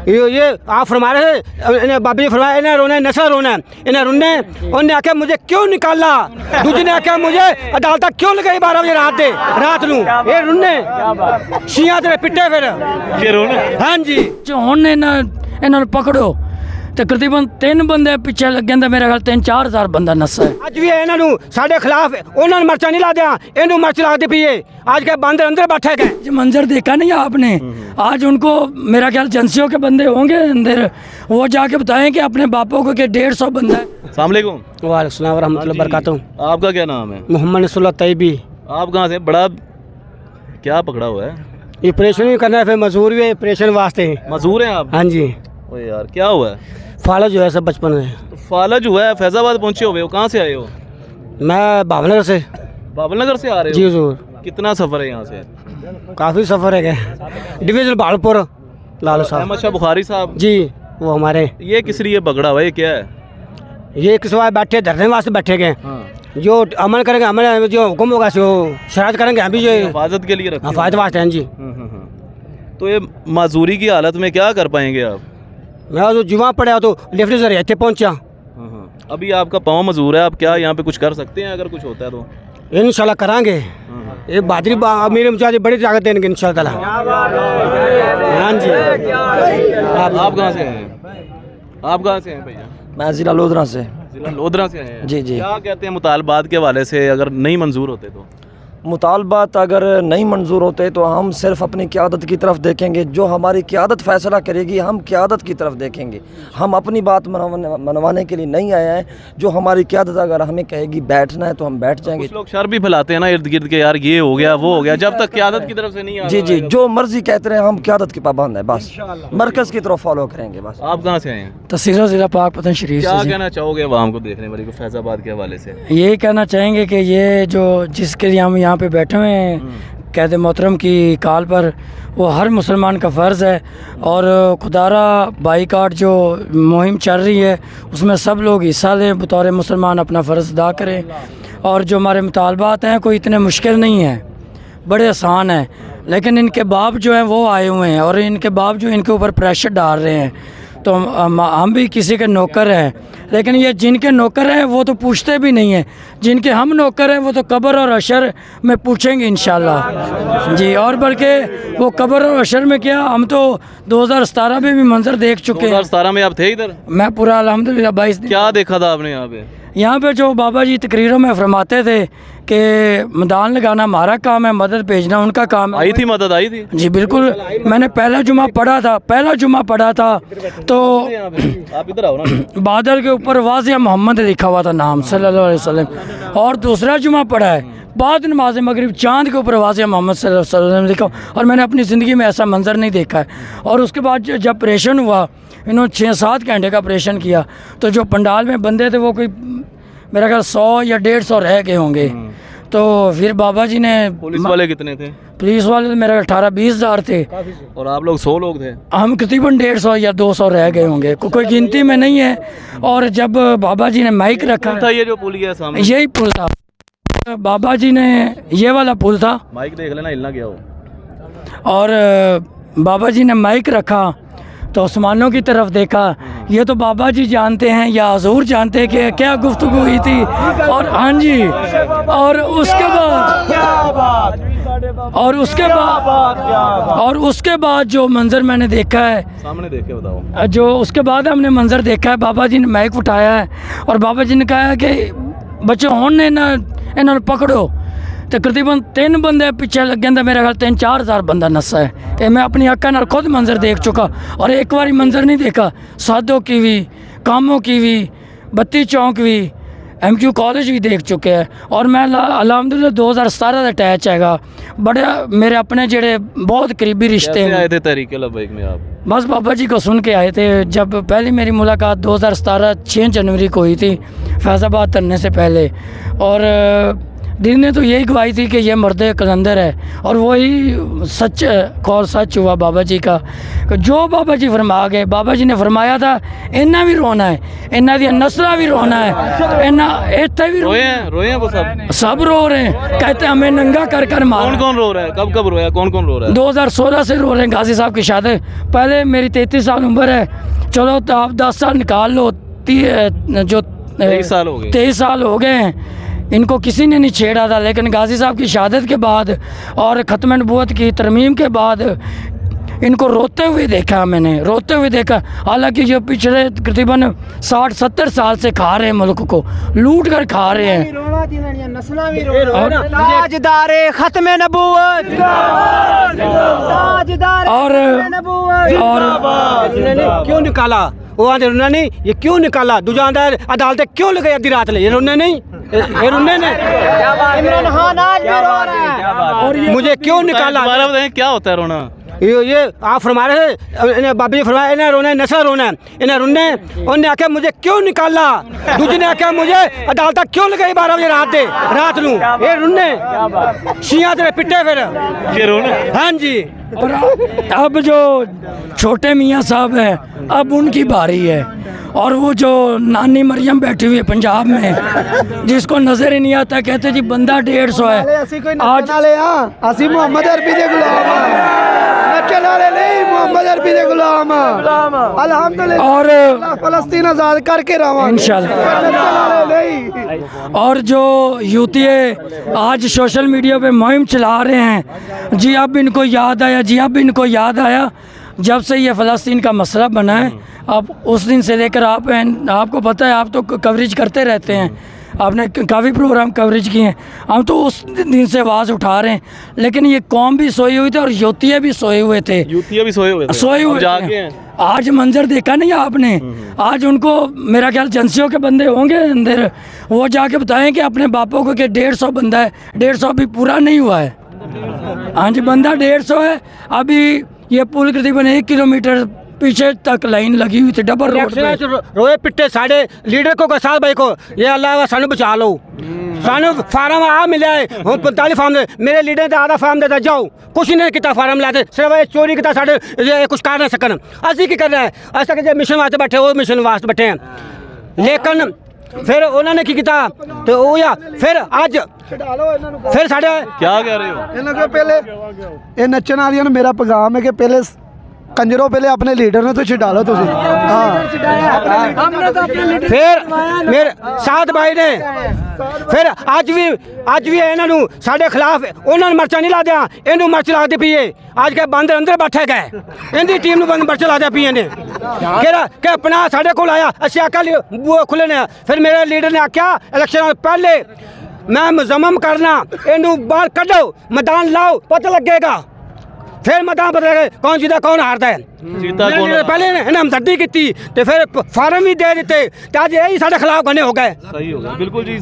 ये आप फरमा रहे इन्हें बाबी जी फरमाया इन्हें रोना नशा रोना इन्हें रोने उन्हें आख्या मुझे क्यों निकाला दूसरे ने आख्या मुझे अदालत क्यों लगाई 12 बजे रात नू ये रोने शिया तेरे पिट्टे फिर ये रोने हाँ जी हुण इन्हां नूं पकड़ो तकरीबन 3 बंदे पिछे लग जाते मेरे ख्याल 3-4 हज़ार बंदा नशा है अज भी इन्हां नूं साडे खिलाफ उन्होंने मर्चा नहीं ला दिया इन्हू मर्च लागती पई है आज के बंदर अंदर बैठे गए जो मंजर देखा नहीं आपने आज उनको मेरा ख्याल एजेंसियों के बंदे होंगे अंदर वो जाके बताएं कि अपने बापों को कि 150 बंदा है। अस्सलाम वालेकुम। वालेकुम सलाम व रहमतुल्लाहि व बरकातहू। आपका क्या नाम है? मोहम्मद नसरुल्लाह तैयबी। आप कहाँ से? बड़ा क्या पकड़ा हुआ है? ये ऑपरेशन भी करना है फिर मजदूर भी ऑपरेशन वास्ते। मजदूर हैं आप? हाँ जी। ओ यार क्या हुआ है? फालज जो है सब बचपन में। तो फालज हुआ है, फैजाबाद पहुँचे हुए हो, कहाँ से आए हो? मैं भावनगर से। बाबलनगर से आ रहे हो? जी हुजूर। कितना सफ़र है यहाँ से? काफ़ी सफ़र है क्या डिवीज़न भागलपुर लालू साहब अहमद शाह बुखारी साहब जी वो हमारे। ये किस लिए पकड़ा हुआ है, ये क्या है? ये किस वास्ते बैठे धरने वास्ते बैठे गए हाँ। जो अमल करेंगे अमल जो हुक्म होगा सो शरारत करेंगे हम भी जो हिफाजत के लिए रखते हिफाजत वास्ते हैं जी। तो ये माजूरी की हालत में क्या कर पाएंगे आप? मैं तो जुआ पड़ा तो लिफ्ट से इतने पहुंचा। अभी आपका पाँव मजूर है, आप क्या यहाँ पे कुछ कर सकते हैं अगर कुछ होता है तो? इंशाल्लाह करांगे। ये बहादुरी मेरे मुझे बड़ी ताकत देंगे इंशाल्लाह। हाँ जी। आप कहाँ से हैं? आप कहाँ से हैं भैया? मैं ज़िला लोधरा से। जिला लोधरा से हैं? जी जी। क्या कहते हैं मुतालबात के हवाले से अगर नहीं मंजूर होते तो? मुतालबात अगर नहीं मंजूर होते तो हम सिर्फ अपनी क़यादत की तरफ देखेंगे, जो हमारी क़यादत फ़ैसला करेगी हम क़यादत की तरफ देखेंगे। हम अपनी बात मनवाने के लिए नहीं आए हैं, जो हमारी क़यादत अगर हमें कहेगी बैठना है तो हम बैठ जाएंगे। कुछ लोग शर भी फैलाते हैं ना इर्द गिर्द के, यार ये हो गया वो हो गया, जब तक क़यादत की तरफ से नहीं आ जी जी, जो मर्जी कहते रहे हम क़यादत के पाबंद हैं, बस मरकज़ की तरफ फॉलो करेंगे बस। आप कहाँ से आए हैं? तहसील ज़िला पाकपतन शरीफ क्या से। कहना चाहोगे आवाम को देखने वाली को फैज़ाबाद के हवाले से? ये कहना चाहेंगे कि ये जो जिसके लिए हम यहाँ पे बैठे हुए हैं कैद मोहतरम की कॉल पर, वो हर मुसलमान का फ़र्ज़ है और खुदारा बाईकाट जो मुहिम चल रही है उसमें सब लोग हिस्सा लें, बतौर मुसलमान अपना फ़र्ज़ अदा करें। और जो हमारे मुतालबात हैं कोई इतने मुश्किल नहीं हैं, बड़े आसान हैं, लेकिन इनके बाप जो हैं वो आए हुए हैं और इनके बाप जो इनके ऊपर प्रेशर डाल रहे हैं। तो हम भी किसी के नौकर हैं, लेकिन ये जिनके नौकर हैं वो तो पूछते भी नहीं हैं, जिनके हम नौकर हैं वो तो कब्र और अशर में पूछेंगे इंशाल्लाह जी। और बल्कि वो कब्र और अशर में क्या, हम तो 2017 में भी मंजर देख चुके हैं। 2017 में आप थे इधर? मैं पूरा अल्हम्दुलिल्लाह 22 दिन। क्या देखा था आपने यहाँ पे? यहाँ पे जो बाबा जी तकरीरों में फरमाते थे कि मैदान लगाना हमारा काम है, मदद भेजना उनका काम है। आई थी मदद? आई थी जी बिल्कुल। मैंने पहला जुमा पढ़ा था तो आप इधर आओ ना। बादल के ऊपर वाज़िया मोहम्मद लिखा हुआ था नाम सल्लल्लाहु अलैहि वसल्लम। और दूसरा जुमा पढ़ा है बाद नमाज मगरिब चाँद के ऊपर वाज़िया मोहम्मद सल्लल्लाहु अलैहि वसल्लम लिखा, और मैंने अपनी ज़िंदगी में ऐसा मंजर नहीं देखा है। और उसके बाद जब ऑपरेशन हुआ, इन्होंने 6-7 घंटे का ऑपरेशन किया, तो जो पंडाल में बंदे थे वो कोई मेरा ख्याल 100 या 150 रह गए होंगे। तो फिर बाबा जी ने, पुलिस वाले कितने थे? पुलिस वाले मेरा 18-20 हज़ार थे और आप लोग 100 लोग थे? हम तकरीबन 150 या 200 रह गए होंगे, कोई गिनती में नहीं है। और जब बाबा जी ने माइक रखा था, ये जो पुल है सामने, यही पुल था, बाबा जी ने ये वाला पुल था, माइक देख लेना हिलना क्या हो। और बाबा जी ने माइक रखा तो आसमानों की तरफ देखा। ये तो बाबा जी जानते हैं या हजूर जानते हैं कि क्या गुफ्तगू हुई थी। और हाँ जी, और उसके बाद जो मंजर मैंने देखा है सामने देख के बताओ। जो उसके बाद हमने मंजर देखा है, बाबा जी ने माइक उठाया है और बाबा जी ने कहा है कि बच्चों होने ना इन्होंने पकड़ो। तकरीबन 3 बंदे पिछे लग गए, मेरे ख्याल 3-4 हज़ार बंदा नशा है। ये मैं अपनी अक्का नाल खुद मंजर देख चुका, और एक बारी मंजर नहीं देखा, सादों की भी, कामों की भी, बत्ती चौक भी, MQ कॉलेज भी देख चुके हैं। और मैं अल्हम्दुलिल्लाह 2017 का अटैच हैगा, बड़े मेरे अपने जेड़े बहुत करीबी रिश्ते हैं। आए थे तहरीक लब्बैक में आप? बस बाबा जी को सुन के आए थे। जब पहली मेरी मुलाकात 2017 6 जनवरी को हुई थी, फैज़ाबाद तरने से पहले। और दिन ने तो यही गवाही थी कि ये मर्द कलंदर है, और वही सच कौल सच हुआ बाबा जी का। जो बाबा जी फरमा गए, बाबा जी ने फरमाया था इन्ना भी रोना है, इन्ना दी नस्ल भी रोना है, इन्ना इतने भी रोए हैं वो सब रो रहे हैं, कहते हैं हमें नंगा कर कर मार। कौन रो रहा है, कब कब रोया, कौन कौन रो रहा है? 2016 से रो रहे हैं गाजी साहब की शादी। पहले मेरी 33 साल उम्र है, चलो तो आप 10 साल निकाल लो, जो 23 साल हो गए। 23 साल हो गए हैं, इनको किसी ने नहीं छेड़ा था। लेकिन गाजी साहब की शहादत के बाद और ख़त्म नबूवत की तरमीम के बाद इनको रोते हुए देखा, मैंने रोते हुए देखा। हालांकि जो पिछले तकरीबन 60-70 साल से खा रहे हैं, मुल्क को लूट कर खा रहे हैं। ताजदारे खत्म नबूवत, और क्यों निकाला वो आंदे रुन्ना नहीं, ये क्यों निकाला? दूजा आंदा अदालत क्यों लगे अद्धी रात ले, ये रुन्ने नहीं, ये रुन्ने ने इमरान खान आज भी रो रहा है, और ये मुझे क्यों निकाला? दोबारा बताएं क्या होता है रोना? ये आप फरमा रहे थे, बाबी जी फरमाया इन्हें रोना है, नशा रोना है, इन्हें रुन्ने। उन्हें आख्या मुझे क्यों निकाला, दूजे ने आख्या मुझे अदालत क्यों लगाई 12 बजे रात नू, ये रुन्ने शिया तेरे पिट्टे फिर ये रोना? हाँ जी। और अब जो छोटे मियाँ साहब हैं, अब उनकी बारी है। और वो जो नानी मरियम बैठी हुई है पंजाब में, जिसको नजर ही नहीं आता, कहते जी बंदा 150 है। आज असी मोहम्मद अरबी दे गुलाम नचन वाले नहीं, मोहम्मद अरबी दे गुलाम अल्हम्दुलिल्लाह, और फलस्तीन आजाद करके रहा इंशाल्लाह। और जो यूतीए आज सोशल मीडिया पे मुहिम चला रहे हैं, जी अब इनको याद आया, जी अब इनको याद आया, जब से ये फ़लस्तीन का मसला बना है, अब उस दिन से लेकर आपको पता है, आप तो कवरेज करते रहते हैं, आपने काफ़ी प्रोग्राम कवरेज किए हैं, हम तो उस दिन से आवाज़ उठा रहे हैं। लेकिन ये कौम भी सोई हुई थी और यूतिया भी सोए हुए थे, यूतिया भी सोए हुए थे, सोए हुए जागे थे। हैं। आज मंजर देखा नहीं आपने? आज उनको मेरा ख्याल एजेंसियों के बंदे होंगे अंदर, वो जाके बताएं कि अपने बापों को कि 150 बंदा है, 150 भी पूरा नहीं हुआ है। हाँ जी, बंदा 150 है। अभी ये पुल करीबन 1 किलोमीटर पीछे तक लाइन लगी हुई थी, डबल रोड पे। रोए पिट्टे साढ़े लीडर को साल भाई को, ये अल्लाह सानू बचा लो, सानू फार्म आ मिला है, हम 45 फार्म दे, मेरे लीडर ने आधा फार्म देता, जाओ कुछ नहीं किया, फार्म लाते सिर्फ चोरी किया, साढ़े कुछ कर ना सकन। असी की करना है, अस तक मिशन वास्ते बैठे, वो मिशन वास्ते बैठे हैं। लेकिन फिर उन्होंने की किया, तो वो या फिर अज फिर साढ़े क्या कह रहे हो? इन्होंने कहा पहले ये नचन वालियों ने मेरा पैगाम है कि पहले कंजरों पहले अपने लीडर ने तो छिड़ा लो तुसी। फिर मेरे साथ भाई ने फिर अज भी इन्हों साढ़े खिलाफ उन्होंने मर्चा नहीं ला दिया, इनू मर्च ला दी पी है। आज के बंद अंदर बैठे गए, इनकी टीम बंद मर्च ला दिया पी ने कि अपना साढ़े को आया, असि आख्या बूहे खुले ने। फिर मेरे लीडर ने आख्या इलेक्शन पहले मैं मुजम्मम करना, इनू बाहर कढ़ो, मैदान लाओ, पता लगेगा। फिर मैदान पता लगे कौन जीता कौन हारता है। पहले इन्हें हमदर्दी की, फिर फार्म भी दे दिते, अज यही साढ़े खिलाफ गने हो गए। सही हो गया, बिल्कुल जी।